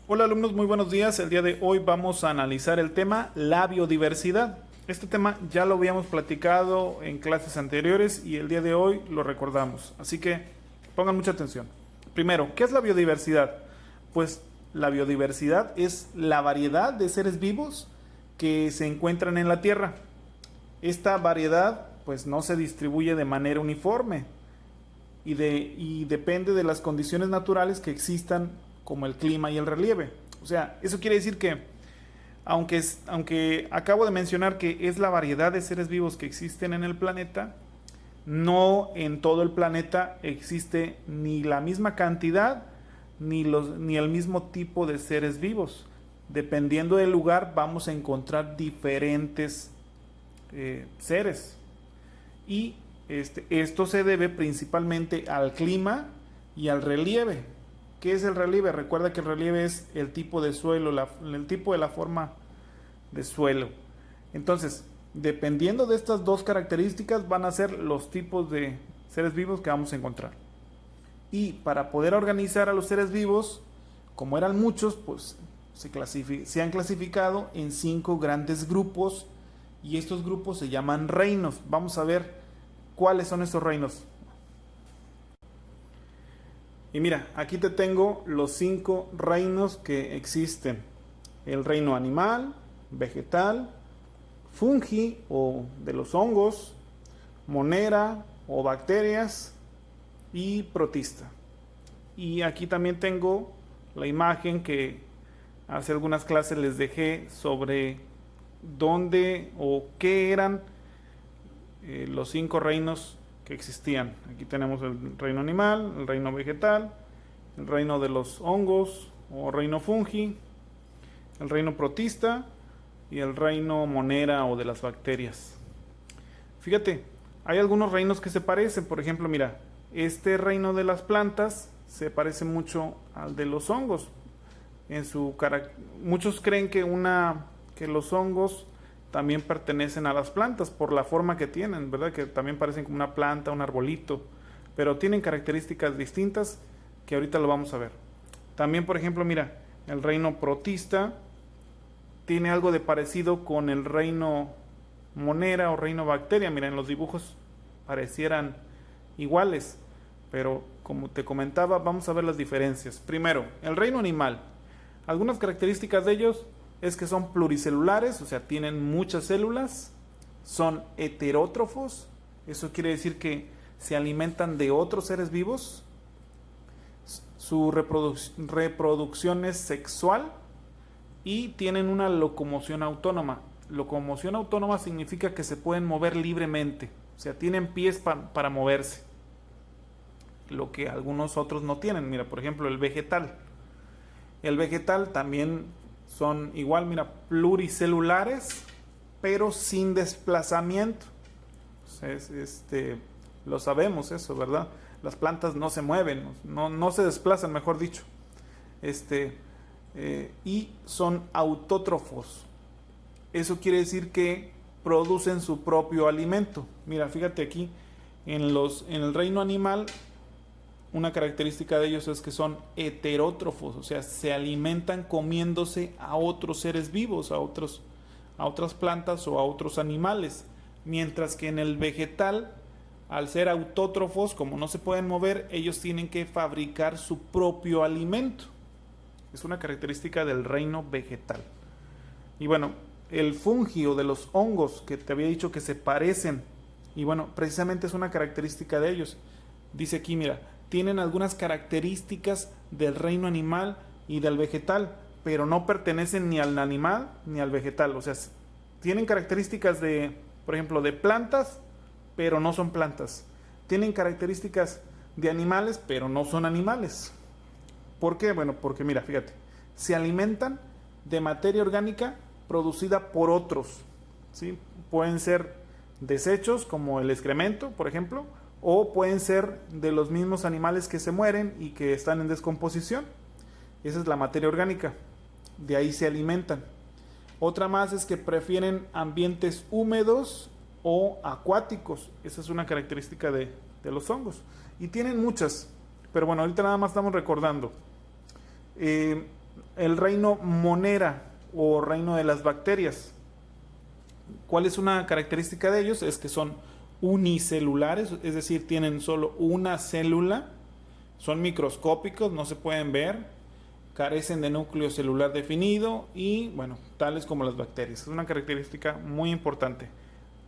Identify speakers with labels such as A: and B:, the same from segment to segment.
A: Hola alumnos, muy buenos días. El día de hoy vamos a analizar el tema la biodiversidad. Este tema ya lo habíamos platicado en clases anteriores y el día de hoy lo recordamos. Así que pongan mucha atención. Primero, ¿qué es la biodiversidad? Pues la biodiversidad es la variedad de seres vivos que se encuentran en la Tierra. Esta variedad pues no se distribuye de manera uniforme y depende de las condiciones naturales que existan como el clima y el relieve. O sea, eso quiere decir que aunque acabo de mencionar que es la variedad de seres vivos que existen en el planeta, no en todo el planeta existe ni la misma cantidad ni el mismo tipo de seres vivos. Dependiendo del lugar vamos a encontrar diferentes seres. Y esto se debe principalmente al clima y al relieve. ¿Qué es el relieve? Recuerda que el relieve es el tipo de suelo, el tipo de la forma de suelo. Entonces, dependiendo de estas dos características van a ser los tipos de seres vivos que vamos a encontrar. Y para poder organizar a los seres vivos, como eran muchos, pues se han clasificado en 5 grandes grupos y estos grupos se llaman reinos. Vamos a ver cuáles son estos reinos. Y mira, aquí te tengo los 5 reinos que existen. El reino animal, vegetal, fungi o de los hongos, monera o bacterias y protista. Y aquí también tengo la imagen que hace algunas clases les dejé sobre dónde o qué eran los 5 reinos que existían. Aquí tenemos el reino animal, el reino vegetal, el reino de los hongos o reino fungi, el reino protista y el reino monera o de las bacterias. Fíjate, hay algunos reinos que se parecen. Por ejemplo, mira, este reino de las plantas se parece mucho al de los hongos. Muchos creen que los hongos también pertenecen a las plantas por la forma que tienen, ¿verdad? Que también parecen como una planta, un arbolito, pero tienen características distintas que ahorita lo vamos a ver. También, por ejemplo, mira, el reino protista tiene algo de parecido con el reino monera o reino bacteria. Mira, en los dibujos parecieran iguales, pero como te comentaba, vamos a ver las diferencias. Primero, el reino animal. Algunas características de ellos es que son pluricelulares, o sea, tienen muchas células, son heterótrofos, eso quiere decir que se alimentan de otros seres vivos, su reproducción es sexual y tienen una locomoción autónoma. Locomoción autónoma significa que se pueden mover libremente, o sea, tienen pies para moverse, lo que algunos otros no tienen. Mira, por ejemplo, el vegetal. El vegetal también son igual, mira, pluricelulares, pero sin desplazamiento. Lo sabemos eso, ¿verdad? Las plantas no se mueven, no se desplazan, mejor dicho. Y son autótrofos. Eso quiere decir que producen su propio alimento. Mira, fíjate aquí, en el reino animal, una característica de ellos es que son heterótrofos, o sea, se alimentan comiéndose a otros seres vivos, a otras plantas o a otros animales. Mientras que en el vegetal, al ser autótrofos, como no se pueden mover, ellos tienen que fabricar su propio alimento. Es una característica del reino vegetal. Y bueno, el fungi o de los hongos, que te había dicho que se parecen, y bueno, precisamente es una característica de ellos. Dice aquí, mira, tienen algunas características del reino animal y del vegetal, pero no pertenecen ni al animal ni al vegetal. O sea, tienen características por ejemplo, de plantas, pero no son plantas. Tienen características de animales, pero no son animales. ¿Por qué? Bueno, porque mira, fíjate, se alimentan de materia orgánica producida por otros, ¿sí? Pueden ser desechos como el excremento, por ejemplo, o pueden ser de los mismos animales que se mueren y que están en descomposición. Esa es la materia orgánica, de ahí se alimentan. Otra más es que prefieren ambientes húmedos o acuáticos. Esa es una característica de los hongos. Y tienen muchas, pero bueno, ahorita nada más estamos recordando. el reino Monera o reino de las bacterias. ¿Cuál es una característica de ellos? Es que son unicelulares, es decir, tienen solo una célula, son microscópicos, no se pueden ver, carecen de núcleo celular definido y, bueno, tales como las bacterias. Es una característica muy importante.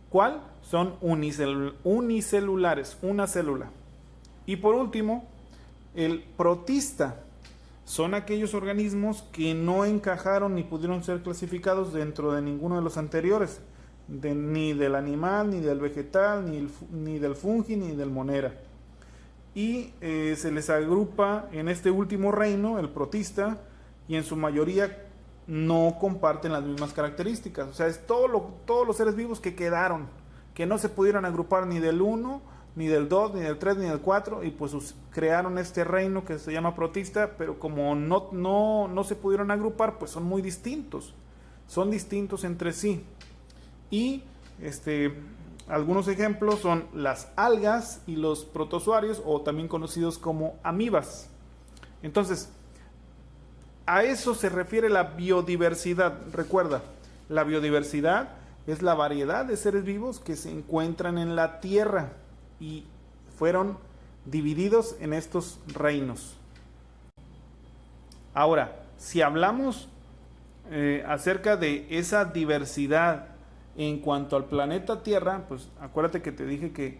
A: ¿Cuál? Son unicelulares, una célula. Y por último, el protista. Son aquellos organismos que no encajaron ni pudieron ser clasificados dentro de ninguno de los anteriores, ni del animal, ni del vegetal, ni del fungi, ni del monera. Y se les agrupa en este último reino, el protista, y en su mayoría no comparten las mismas características. O sea, es todos los seres vivos que quedaron, que no se pudieron agrupar ni del 1, ni del 2, ni del 3, ni del 4, y pues crearon este reino que se llama protista, pero como no se pudieron agrupar, pues son muy distintos, son distintos entre sí. Y algunos ejemplos son las algas y los protozoarios, o también conocidos como amibas. Entonces, a eso se refiere la biodiversidad. Recuerda, la biodiversidad es la variedad de seres vivos que se encuentran en la Tierra y fueron divididos en estos reinos. Ahora, si hablamos acerca de esa diversidad en cuanto al planeta Tierra, pues acuérdate que te dije que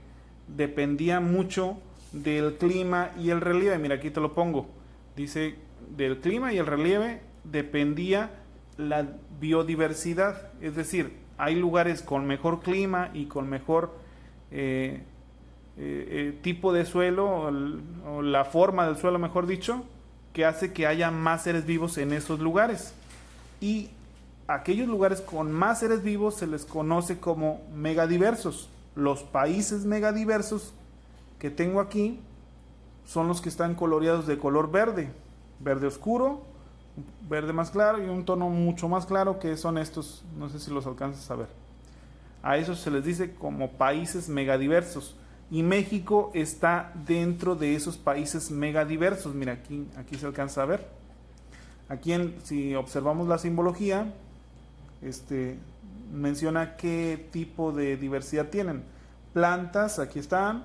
A: dependía mucho del clima y el relieve. Mira, aquí te lo pongo. Dice, del clima y el relieve dependía la biodiversidad. Es decir, hay lugares con mejor clima y con mejor tipo de suelo, o la forma del suelo, mejor dicho, que hace que haya más seres vivos en esos lugares. Y aquellos lugares con más seres vivos se les conoce como megadiversos. Los países megadiversos que tengo aquí son los que están coloreados de color verde, verde oscuro, verde más claro y un tono mucho más claro, que son estos, no sé si los alcanzas a ver. A esos se les dice como países megadiversos. Y México está dentro de esos países megadiversos. Mira, aquí se alcanza a ver. Aquí, si observamos la simbología, menciona qué tipo de diversidad tienen. Plantas, aquí están,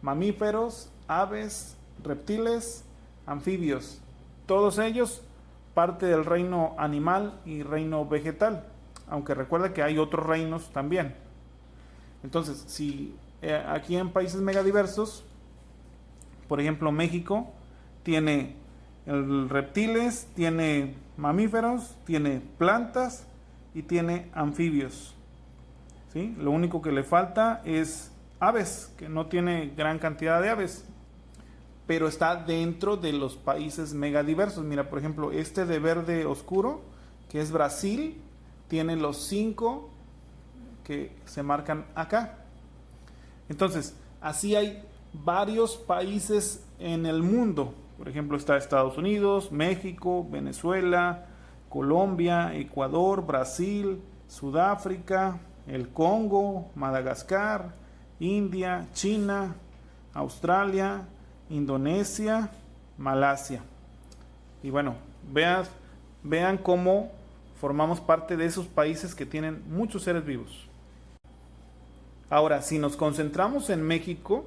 A: mamíferos, aves, reptiles, anfibios. Todos ellos parte del reino animal y reino vegetal. Aunque recuerda que hay otros reinos también. Entonces, si aquí en países megadiversos, por ejemplo, México tiene reptiles, tiene mamíferos, tiene plantas y tiene anfibios. ¿Sí? Lo único que le falta es aves, que no tiene gran cantidad de aves, pero está dentro de los países megadiversos. Mira, por ejemplo, este de verde oscuro, que es Brasil, tiene los 5 que se marcan acá. Entonces, así hay varios países en el mundo. Por ejemplo, está Estados Unidos, México, Venezuela, Colombia, Ecuador, Brasil, Sudáfrica, el Congo, Madagascar, India, China, Australia, Indonesia, Malasia. Y bueno, vean cómo formamos parte de esos países que tienen muchos seres vivos. Ahora, si nos concentramos en México,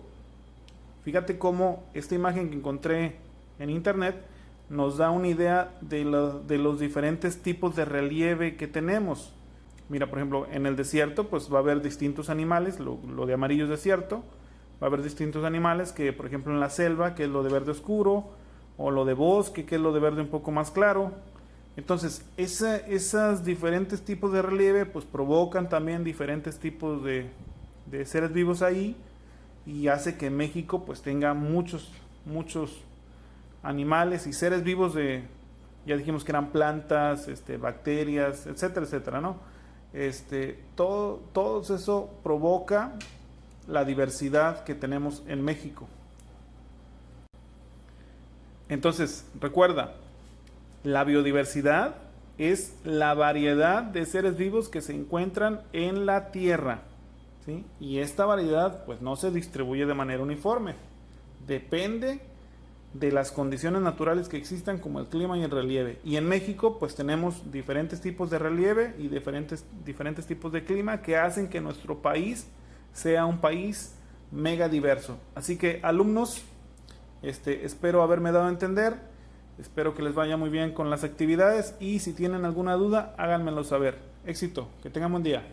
A: fíjate cómo esta imagen que encontré en internet nos da una idea de los diferentes tipos de relieve que tenemos. Mira, por ejemplo, en el desierto pues va a haber distintos animales, lo de amarillo es desierto, va a haber distintos animales que, por ejemplo, en la selva, que es lo de verde oscuro, o lo de bosque, que es lo de verde un poco más claro. Entonces, esos diferentes tipos de relieve pues provocan también diferentes tipos de seres vivos ahí, y hace que México pues tenga muchos animales y seres vivos ya dijimos que eran plantas, bacterias, etcétera, etcétera, ¿no? Todo eso provoca la diversidad que tenemos en México. Entonces, recuerda, la biodiversidad es la variedad de seres vivos que se encuentran en la Tierra, ¿sí? Y esta variedad pues no se distribuye de manera uniforme. Depende de las condiciones naturales que existan como el clima y el relieve. Y en México pues tenemos diferentes tipos de relieve y diferentes tipos de clima que hacen que nuestro país sea un país mega diverso. Así que alumnos, espero haberme dado a entender, espero que les vaya muy bien con las actividades y si tienen alguna duda háganmelo saber. Éxito, que tengan buen día.